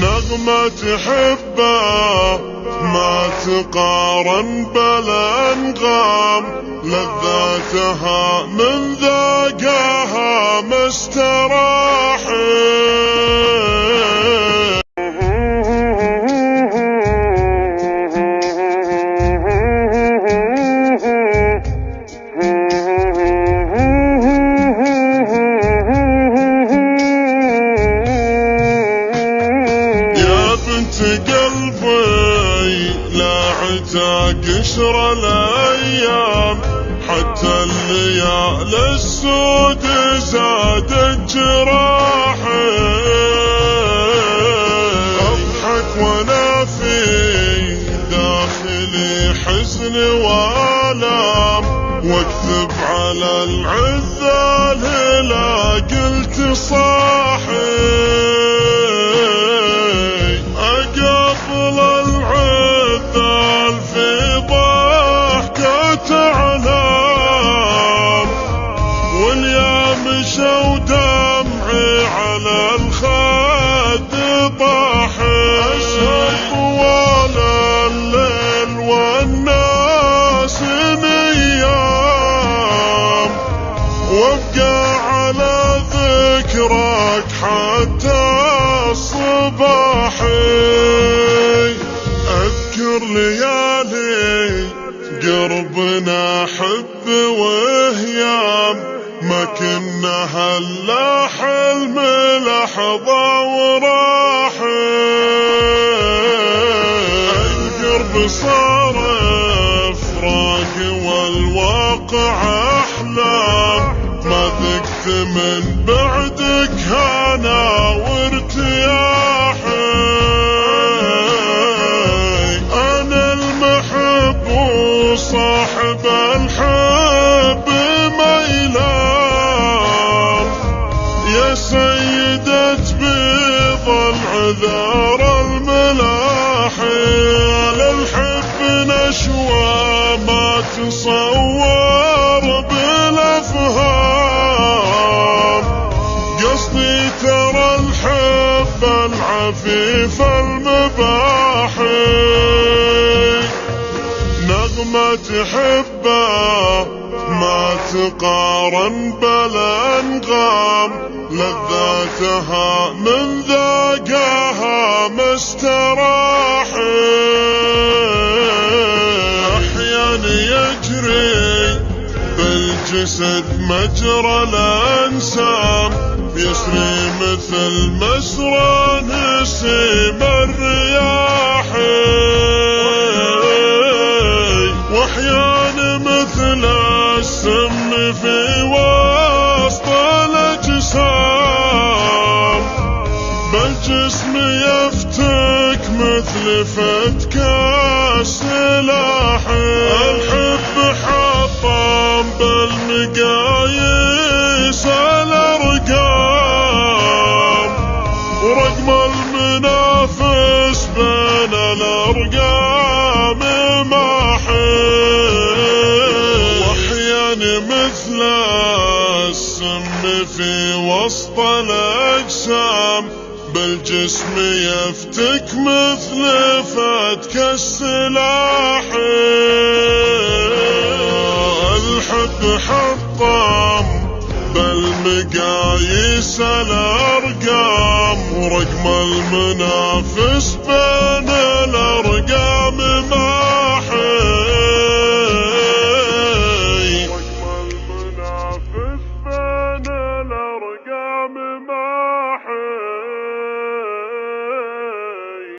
نغمة تحبه ما تقارن بالأنغام، لذاتها من ذاقها مستراح. قلبي لا عتاق قشر الأيام، حتى الليالي السود زادت جراحي. أضحك وأنا في داخلي حزن وآلام، واكذب على العذال لا قلت صاحي. ودمعي على الخد طاحي، أسهر طوال الليل والناس نيام، وابقى على ذكرك حتى الصباحي. أذكر ليالي قربنا حب وهيام، ما كنا هلا حلم لحظة وراحي. القرب صار افراق والواقع احلام، ما ذقت من بعدك هنا وارتياحي. انا المحب وصاحب الحب ميلان، يا سيدة بيض العذار الملاحي. للحب نشوى ما تصور بالافهام، قصدي ترى الحب العفيف المباحي. نغمة تحبه ما تقارن بالأنغام، لذاتها من ذاقها مستراح. أحيانا يجري بالجسد مجرى الأنسام، يسري مثل مسرى نسيم الرياح. وأحيانا مثل السمن في وسط الأجسام، بالجسم يفتك مثل فتك السلاح. الحب حطم بالمقاييس الأرقام، ورقم المنافس بين الأرقام ماحي. مثل السم في وسط الأجسام، بالجسم يفتك مثل فتك السلاح. الحب حطم بالمقاييس الأرقام، ورقم المنافس بين